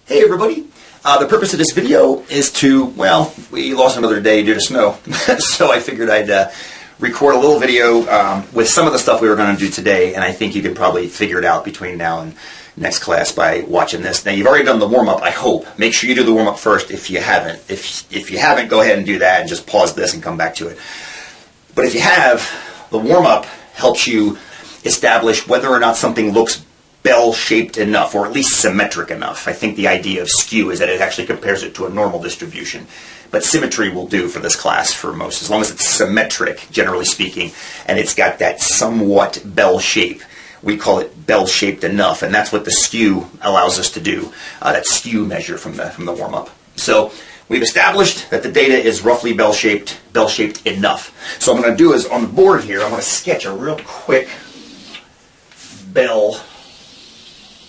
Hey everybody, the purpose of this video is to, well, we lost another day due to snow, so I figured I'd record a little video with some of the stuff we were going to do today, and I think you can probably figure it out between now and next class by watching this. Now, you've already done the warm-up, I hope. Make sure you do the warm-up first if you haven't. If you haven't, go ahead and do that and just pause this and come back to it. But if you have, the warm-up helps you establish whether or not something looks bell-shaped enough, or at least symmetric enough. I think the idea of skew is that it actually compares it to a normal distribution. But symmetry will do for this class for most, as long as it's symmetric, generally speaking, and it's got that somewhat bell shape. We call it bell-shaped enough, and that's what the skew allows us to do, that skew measure from the warm-up. So we've established that the data is roughly bell-shaped enough. So what I'm going to do is, on the board here, I'm going to sketch a real quick bell.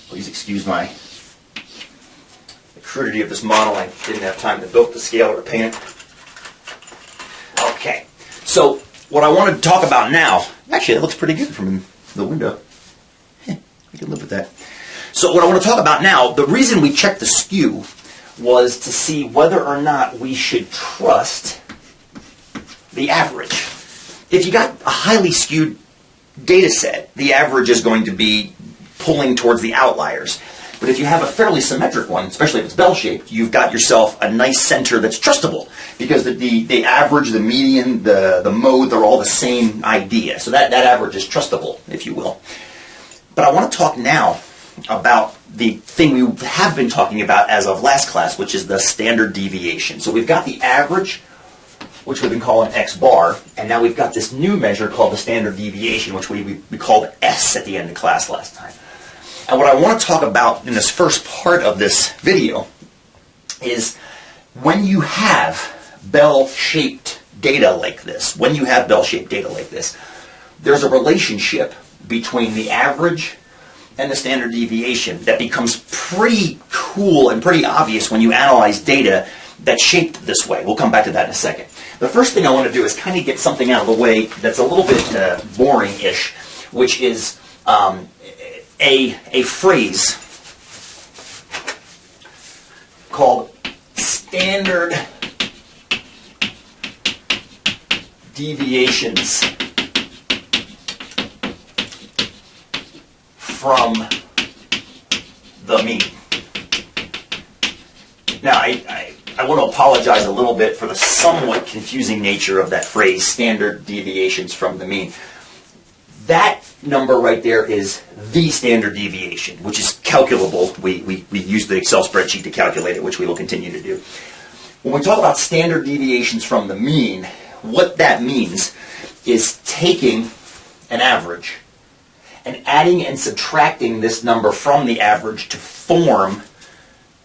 Please excuse the crudity of this model. I didn't have time to build the scale or to paint it. Okay, so what I want to talk about now, actually it looks pretty good from the window. We can live with that. So what I want to talk about now, the reason we checked the skew was to see whether or not we should trust the average. If you got a highly skewed data set, the average is going to be pulling towards the outliers. But if you have a fairly symmetric one, especially if it's bell-shaped, you've got yourself a nice center that's trustable, because the average, the median, the mode, they're all the same idea. So that average is trustable, if you will. But I want to talk now about the thing we have been talking about as of last class, which is the standard deviation. So we've got the average, which we've been calling X bar, and now we've got this new measure called the standard deviation, which we called S at the end of class last time. And what I want to talk about in this first part of this video is when you have bell-shaped data like this, there's a relationship between the average and the standard deviation that becomes pretty cool and pretty obvious when you analyze data that's shaped this way. We'll come back to that in a second. The first thing I want to do is kind of get something out of the way that's a little bit boring-ish, which is a phrase called standard deviations from the mean. Now, I want to apologize a little bit for the somewhat confusing nature of that phrase, standard deviations from the mean. That number right there is the standard deviation, which is calculable. We use the Excel spreadsheet to calculate it, which we will continue to do. When we talk about standard deviations from the mean, what that means is taking an average and adding and subtracting this number from the average to form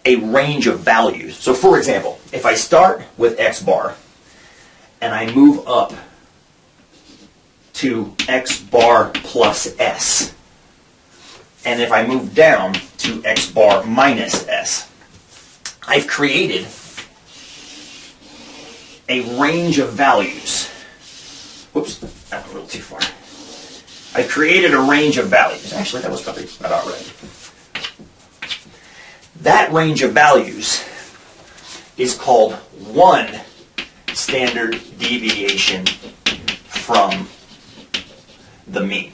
a range of values. So for example, if I start with X bar and I move up to X bar plus S, and if I move down to X bar minus S, I've created a range of values. Whoops, that went a little too far. I've created a range of values. Actually, that was probably about right. That range of values is called one standard deviation from the mean.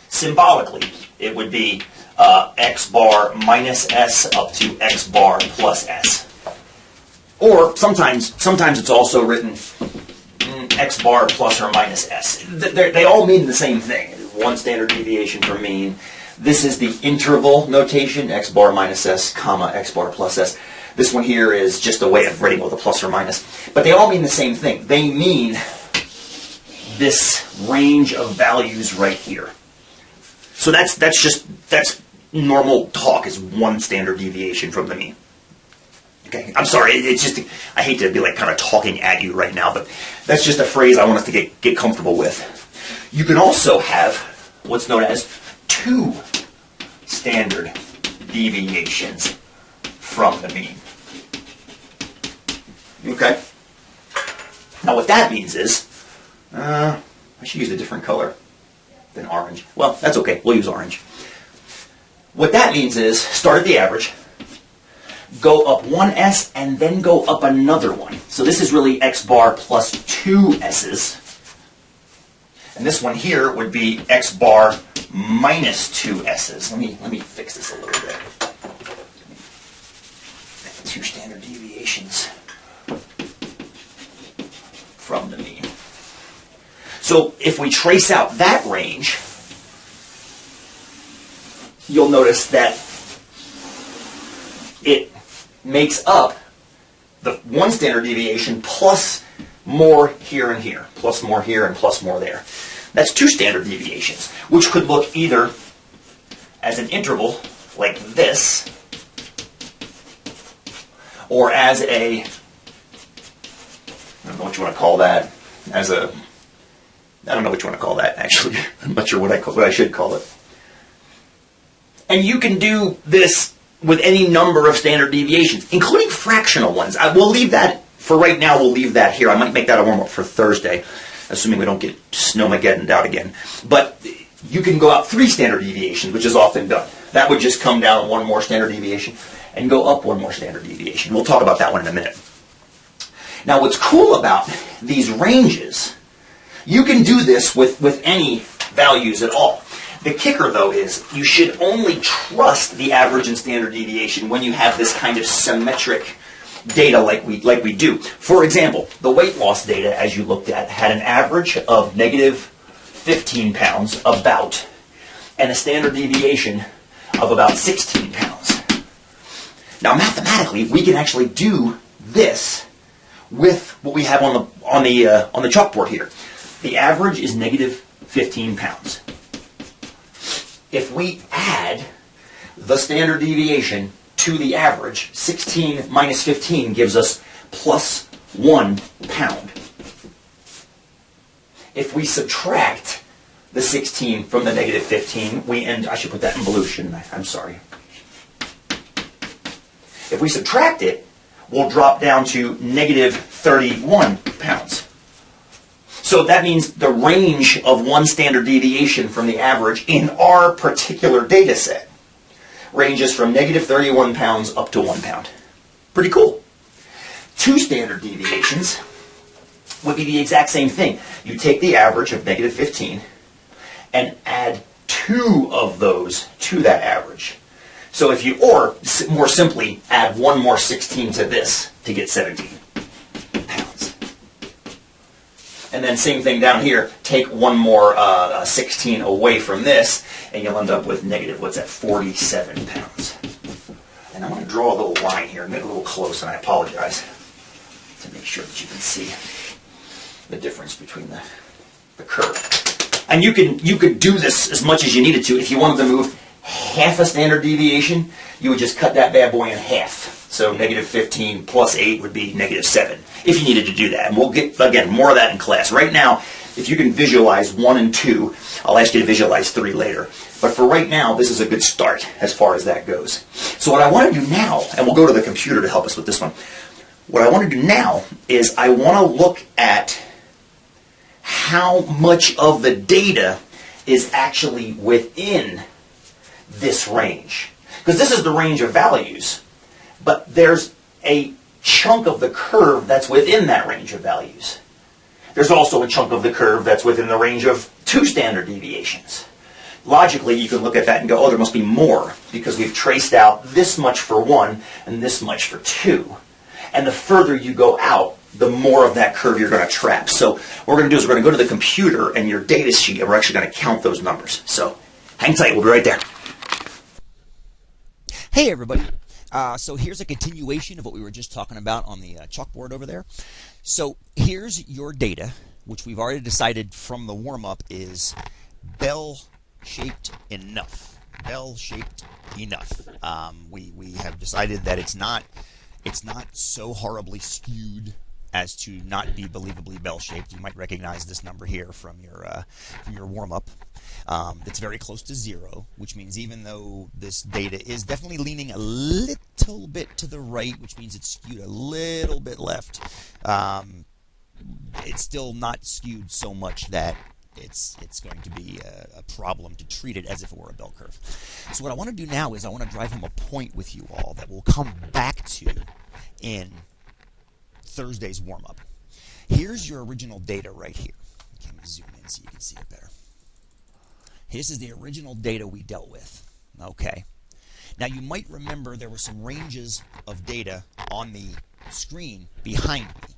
Symbolically, it would be X bar minus S up to X bar plus S. Or sometimes it's also written X bar plus or minus S. They all mean the same thing. One standard deviation from mean. This is the interval notation, X bar minus S, comma, X bar plus S. This one here is just a way of writing with a plus or minus. But they all mean the same thing. They mean this range of values right here. So that's normal talk, is one standard deviation from the mean. Okay, I'm sorry, it's just, I hate to be like kind of talking at you right now, but that's just a phrase I want us to get comfortable with. You can also have what's known as two standard deviations from the mean. Okay? Now what that means is, I should use a different color than orange. Well, that's okay, we'll use orange. What that means is, start at the average, go up one S and then go up another one. So this is really X bar plus 2 S's. And this one here would be X bar minus 2 S's. Let me fix this a little bit. 2 standard deviations from the mean. So if we trace out that range, you'll notice that it makes up the 1 standard deviation plus more here and here, plus more here and plus more there. That's 2 standard deviations, which could look either as an interval like this, or as a, I don't know what you want to call that, as a, I don't know what you want to call that, actually. I'm not sure what I should call it. And you can do this with any number of standard deviations, including fractional ones. We'll leave that, for right now, we'll leave that here. I might make that a warm-up for Thursday, assuming we don't get Snowmageddon out again. But you can go out 3 standard deviations, which is often done. That would just come down 1 more standard deviation and go up 1 more standard deviation. We'll talk about that one in a minute. Now, what's cool about these ranges, you can do this with any values at all. The kicker, though, is you should only trust the average and standard deviation when you have this kind of symmetric data like we do. For example, the weight loss data, as you looked at, had an average of negative 15 pounds, about, and a standard deviation of about 16 pounds. Now, mathematically, we can actually do this with what we have on the chalkboard here. The average is negative 15 pounds. If we add the standard deviation to the average, 16 minus 15 gives us plus 1 pound. If we subtract the 16 from the negative 15, we end, I should put that in blue, shouldn't I? I'm sorry. If we subtract it, we'll drop down to negative 31 pounds. So that means the range of 1 standard deviation from the average in our particular data set ranges from negative 31 pounds up to 1 pound. Pretty cool. 2 standard deviations would be the exact same thing. You take the average of negative 15 and add 2 of those to that average. So if you, or more simply, add 1 more 16 to this to get 17 pounds. And then same thing down here, take 1 more 16 away from this, and you'll end up with negative, what's that, 47 pounds. And I'm going to draw a little line here and get a little close, and I apologize, to make sure that you can see the difference between the curve. And you could do this as much as you needed to. If you wanted to move half a standard deviation, you would just cut that bad boy in half. So negative 15 plus 8 would be negative 7, if you needed to do that. And we'll get, again, more of that in class. Right now, if you can visualize 1 and 2, I'll ask you to visualize 3 later. But for right now, this is a good start as far as that goes. So what I want to do now, and we'll go to the computer to help us with this one. What I want to do now is I want to look at how much of the data is actually within this range. Because this is the range of values, but there's a chunk of the curve that's within that range of values. There's also a chunk of the curve that's within the range of 2 standard deviations. Logically, you can look at that and go, oh, there must be more, because we've traced out this much for 1 and this much for 2. And the further you go out, the more of that curve you're going to trap. So what we're going to do is we're going to go to the computer and your data sheet, and we're actually going to count those numbers. So hang tight, we'll be right there. Hey everybody, so here's a continuation of what we were just talking about on the chalkboard over there. So here's your data, which we've already decided from the warm-up is bell-shaped enough. Bell-shaped enough. We have decided that it's not so horribly skewed as to not be believably bell-shaped. You might recognize this number here from your warm-up. It's very close to 0, which means even though this data is definitely leaning a little bit to the right, which means it's skewed a little bit left, it's still not skewed so much that it's going to be a problem to treat it as if it were a bell curve. So what I want to do now is I want to drive home a point with you all that we'll come back to in Thursday's warm-up. Here's your original data right here. Let me zoom in so you can see it better. This is the original data we dealt with. Okay. Now you might remember there were some ranges of data on the screen behind me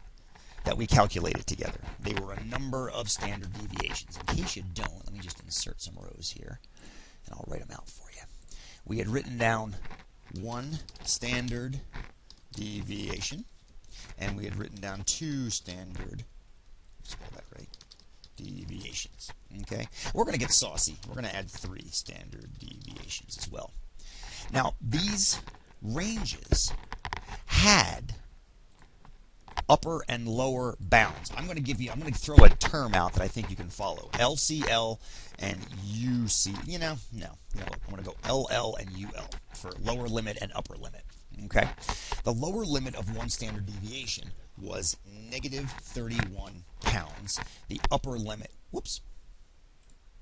that we calculated together. They were a number of standard deviations. In case you don't, let me just insert some rows here, and I'll write them out for you. We had written down one standard deviation, and we had written down two standard, spell that right, deviations. Okay, we're going to get saucy. We're going to add 3 standard deviations as well. Now, these ranges had upper and lower bounds. I'm going to throw a term out that I think you can follow. LCL and UC. No. I'm going to go LL and UL for lower limit and upper limit. Okay? The lower limit of one standard deviation was negative 31 pounds. The upper limit, whoops,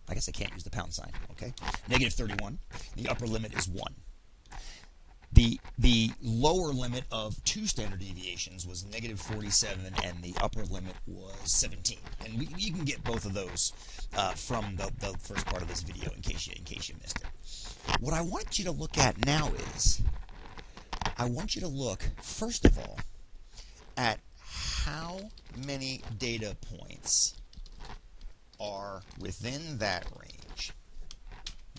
I guess I can't use the pound sign, okay? Negative 31. The upper limit is 1. The lower limit of 2 standard deviations was negative 47, and the upper limit was 17. And you can get both of those from the first part of this video in case you missed it. What I want you to look at now is, I want you to look, first of all, at how many data points are within that range.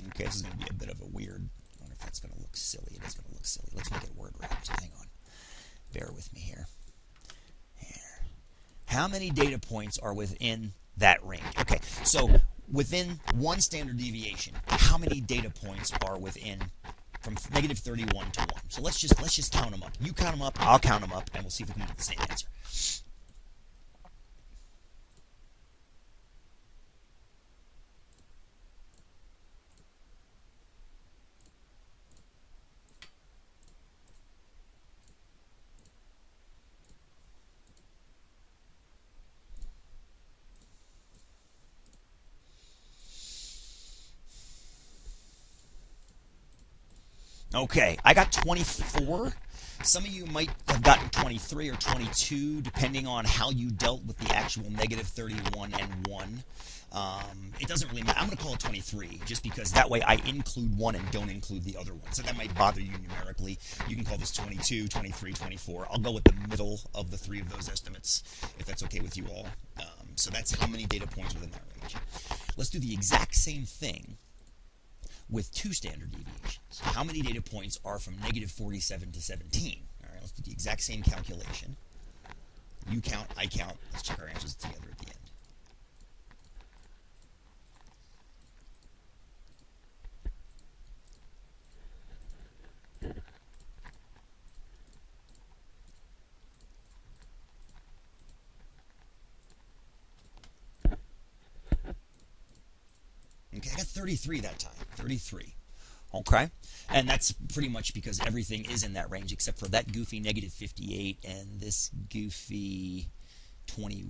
Okay, this is going to be a bit of a weird, I wonder if that's going to look silly. It is going to look silly. Let's make it word wrapped. Hang on. Bear with me here. Here. How many data points are within that range? Okay, so within one standard deviation, how many data points are within from negative 31 to 1? So let's just count them up. You count them up, I'll count them up, and we'll see if we can get the same answer. Okay, I got 24. Some of you might have gotten 23 or 22, depending on how you dealt with the actual negative 31 and 1. It doesn't really matter. I'm going to call it 23, just because that way I include one and don't include the other one. So that might bother you numerically. You can call this 22, 23, 24. I'll go with the middle of the 3 of those estimates, if that's okay with you all. So that's how many data points within that range. Let's do the exact same thing with 2 standard deviations. How many data points are from negative 47 to 17? All right, let's do the exact same calculation. You count, I count. Let's check our answers together at the end. Okay, I got 33 that time. 33. Okay? And that's pretty much because everything is in that range except for that goofy negative 58 and this goofy 21,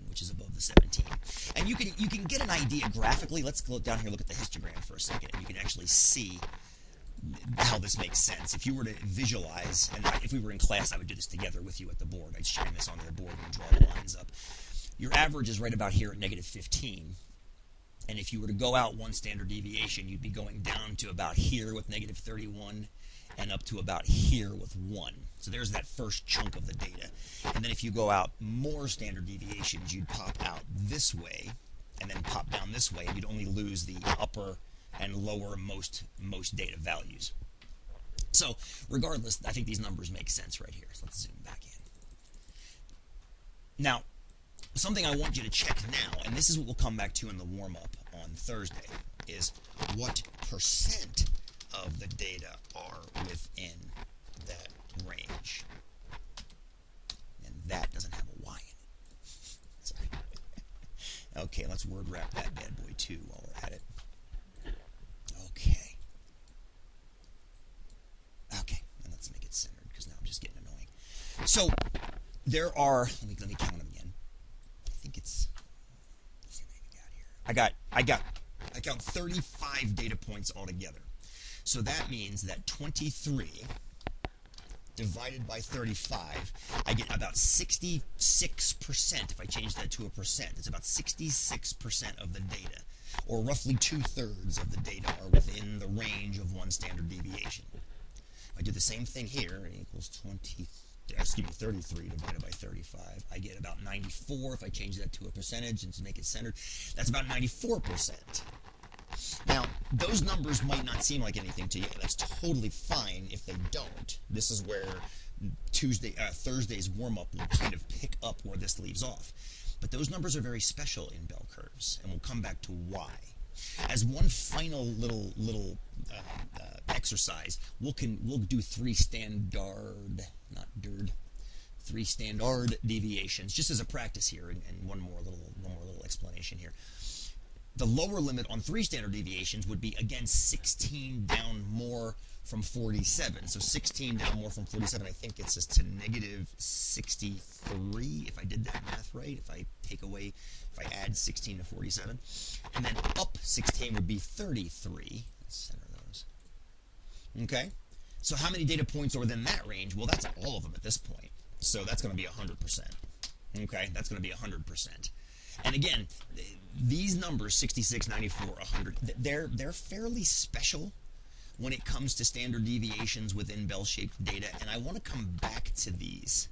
which is above the 17. And you can get an idea graphically. Let's go down here and look at the histogram for a second, and you can actually see how this makes sense. If you were to visualize, and if we were in class, I would do this together with you at the board. I'd shine this onto the board and draw the lines up. Your average is right about here at negative 15. And if you were to go out 1 standard deviation, you'd be going down to about here with negative 31 and up to about here with 1. So there's that first chunk of the data. And then if you go out more standard deviations, you'd pop out this way and then pop down this way, and you'd only lose the upper and lower most data values. So regardless, I think these numbers make sense right here. So let's zoom back in. Now, something I want you to check now, and this is what we'll come back to in the warm-up on Thursday, is what percent of the data are within that range. And that doesn't have a Y in it. Sorry. Okay, let's word wrap that bad boy too while we're at it. Okay. Okay, and let's make it centered because now I'm just getting annoying. So there are, let me count them again. I think it's I count 35 data points altogether. So that means that 23 divided by 35, I get about 66%. If I change that to a percent, it's about 66% of the data, or roughly 2/3 of the data are within the range of one standard deviation. If I do the same thing here, it equals 33 divided by 35. I get about 94. If I change that to a percentage and to make it centered, that's about 94%. Now, those numbers might not seem like anything to you. That's totally fine if they don't. This is where Thursday's warm-up will kind of pick up where this leaves off. But those numbers are very special in bell curves, and we'll come back to why. As one final little exercise, we'll do three standard deviations, just as a practice here, and one more little explanation here. The lower limit on 3 standard deviations would be, again, 16 down more from 47. So 16 down more from 47, I think gets us to negative 63, if I did that math right, if I add 16 to 47. And then up 16 would be 33. Let's center those. Okay? So how many data points are within that range? Well, that's all of them at this point. So that's going to be 100%. Okay? That's going to be 100%. And again, these numbers, 66, 94, 100, they're fairly special when it comes to standard deviations within bell-shaped data, and I want to come back to these.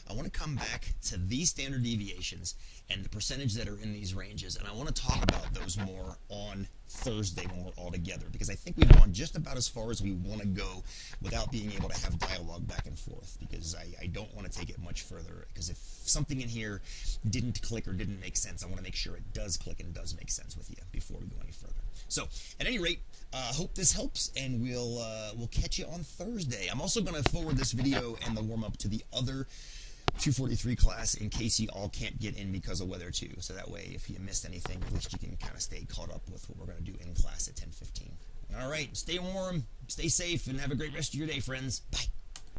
I want to come back to these standard deviations and the percentage that are in these ranges, and I want to talk about those more on Thursday when we're all together, because I think we've gone just about as far as we want to go without being able to have dialogue back and forth, because I don't want to take it much further, because if something in here didn't click or didn't make sense, I want to make sure it does click and does make sense with you before we go any further. So, at any rate, hope this helps, and we'll catch you on Thursday. I'm also going to forward this video and the warm-up to the other 243 class in case you all can't get in because of weather too. So that way, if you missed anything, at least you can kind of stay caught up with what we're going to do in class at 10:15. All right, stay warm, stay safe, and have a great rest of your day, friends. Bye.